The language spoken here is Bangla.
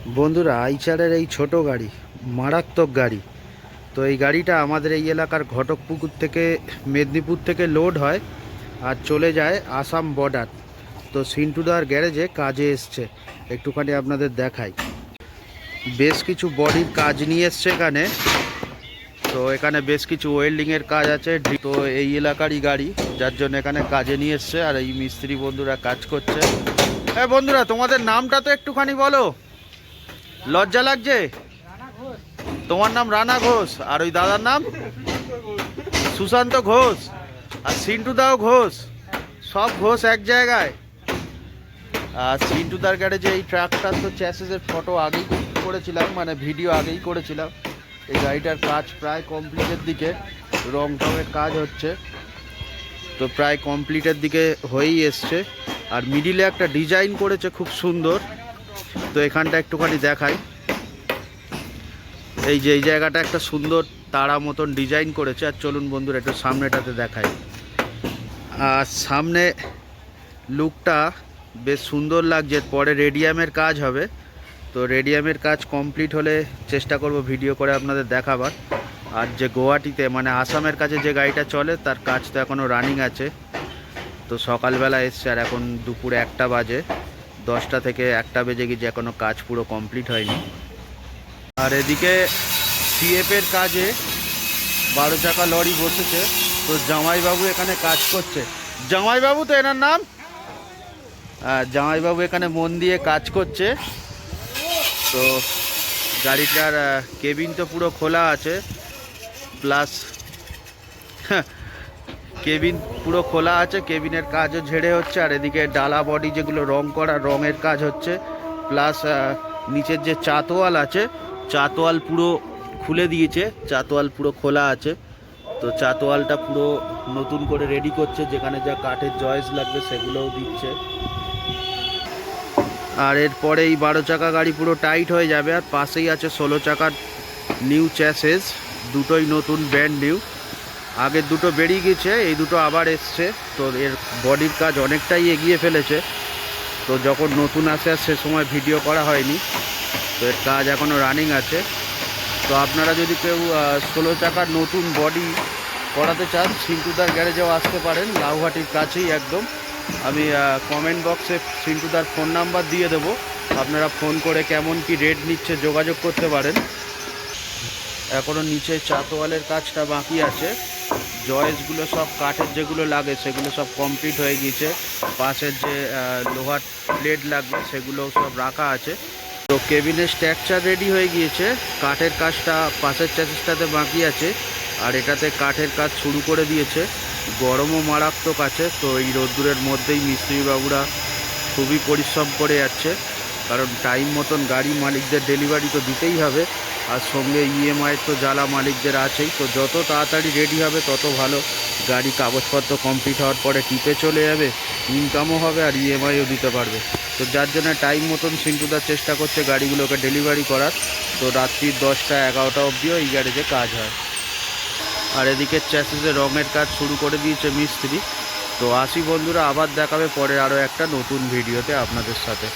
বন্ধুরা, আইচারের এই ছোট গাড়ি মারাত্মক গাড়ি। তো এই গাড়িটা আমাদের এই এলাকার ঘটকপুকুর থেকে মেদিনীপুর থেকে লোড হয় আর চলে যায় আসাম বর্ডার। তো সিন্টুদার গ্যারেজে কাজে এসছে, একটুখানি আপনাদের দেখাই। বেশ কিছু বডির কাজ নিয়ে এসছে এখানে। তো এখানে বেশ কিছু ওয়েল্ডিংয়ের কাজ আছে। তো এই এলাকারই গাড়ি, যার জন্য এখানে কাজে নিয়ে এসছে। আর এই মিস্ত্রি বন্ধুরা কাজ করছে। হ্যাঁ বন্ধুরা, তোমাদের নামটা তো একটুখানি বলো, লজ্জা লাগছে। তোমার নাম রানা ঘোষ, আর ওই দাদার নাম সুশান্ত ঘোষ, আর সিন্টুদাও ঘোষ, সব ঘোষ এক জায়গায়। আর সিন্টুদার গ্যারেজে এই ট্রাকটার তো চ্যাসিসের ফটো আগেই করেছিলাম, মানে ভিডিও আগেই করেছিলাম। এই গাড়িটার কাজ প্রায় কমপ্লিটের দিকে, রং টঙের কাজ হচ্ছে, তো প্রায় কমপ্লিটের দিকে হয়েই এসছে। আর মিডিলে একটা ডিজাইন করেছে খুব সুন্দর। তো এখানটা একটুখানি দেখাই। এই যে এই জায়গাটা একটা সুন্দর তারা মতন ডিজাইন করেছে। আর চলুন বন্ধুরা একটু সামনেটাতে দেখাই। আর সামনে লুকটা বেশ সুন্দর লাগছে। পরে রেডিয়ামের কাজ হবে, তো রেডিয়ামের কাজ কমপ্লিট হলে চেষ্টা করব ভিডিও করে আপনাদের দেখাবার। আর যে গুয়াহাটিতে মানে আসামের কাছে যে গাড়িটা চলে তার কাজ তো এখনও রানিং আছে। তো সকালবেলা এসছে আর এখন দুপুর 1টা বাজে, 10টা থেকে 1টা বেজে গিয়েছে, এখনও কাজ পুরো কমপ্লিট হয়নি। আর এদিকে সিএফের কাজে 12 চাকা লরি বসেছে। তো জামাইবাবু এখানে কাজ করছে। জামাইবাবু তো এনার নাম, জামাইবাবু এখানে মন দিয়ে কাজ করছে। তো গাড়িটার কেবিন তো পুরো খোলা আছে, প্লাস কেবিন পুরো খোলা আছে, কেবিনের কাজও ঝেড়ে হচ্ছে। আর এদিকে ডালা বডি যেগুলো রং করা, রঙের কাজ হচ্ছে। প্লাস নিচের যে চাতওয়াল আছে, চাতওয়াল পুরো খুলে দিয়েছে, চাতওয়াল পুরো খোলা আছে। তো চাতওয়ালটা পুরো নতুন করে রেডি করছে, যেখানে যা কাঠের জয়েস লাগবে সেগুলোও দিচ্ছে। আর এরপরে এই 12 চাকা গাড়ি পুরো টাইট হয়ে যাবে। আর পাশেই আছে 16 চাকার নিউ চ্যাসেস, দুটোই নতুন ব্র্যান্ড নিউ। আগের দুটো বেরিয়ে গেছে, এই দুটো আবার এসছে। তো এর বডির কাজ অনেকটাই এগিয়ে ফেলেছে। তো যখন নতুন আসে আর সে সময় ভিডিও করা হয়নি, তো এর কাজ এখনও রানিং আছে। তো আপনারা যদি কেউ 16 চাকার নতুন বডি করাতে চান, সিন্টুদার গ্যারেজেও আসতে পারেন, লাউহাটির কাছেই একদম। আমি কমেন্ট বক্সে সিন্টুদার ফোন নাম্বার দিয়ে দেবো, আপনারা ফোন করে কেমন কি রেট নিচ্ছে যোগাযোগ করতে পারেন। এখনও নিচে চাতওয়ালের কাজটা বাকি আছে। জয়েসগুলো সব কাঠের যেগুলো লাগে সেগুলো সব কমপ্লিট হয়ে গিয়েছে। পাশের যে লোহার প্লেট লাগবে সেগুলো সব রাখা আছে। তো কেবিনের স্ট্রাকচার রেডি হয়ে গিয়েছে, কাঠের কাজটা পাশের চ্যাসিসটাতে বাকি আছে। আর এটাতে কাঠের কাজ শুরু করে দিয়েছে। গরমও মারাত্মক আছে। তো এই রোদ্দুরের মধ্যেই মিস্ত্রিবাবুরা খুবই পরিশ্রম করে যাচ্ছে, কারণ টাইম মতন গাড়ি মালিকদের ডেলিভারি তো দিতেই হবে। আর সঙ্গে ইএমআইয়ের তো জ্বালা মালিকদের আছেই। তো যত তাড়াতাড়ি রেডি হবে তত ভালো। গাড়ি কাগজপত্র কমপ্লিট হওয়ার পরে টিপে চলে যাবে, ইনকামও হবে আর ইএমআইও দিতে পারবে। তো যার জন্য টাইম মতন সিন্টুদার চেষ্টা করছে গাড়িগুলোকে ডেলিভারি করার। তো রাত্রি 10টা 11টা অবধিও এই গ্যারেজে কাজ হয়। আর এদিকে চ্যাসিসে রঙের কাজ শুরু করে দিয়েছে মিস্ত্রি। তো আসি বন্ধুরা, আবার দেখাবে পরে আরও একটা নতুন ভিডিওতে আপনাদের সাথে।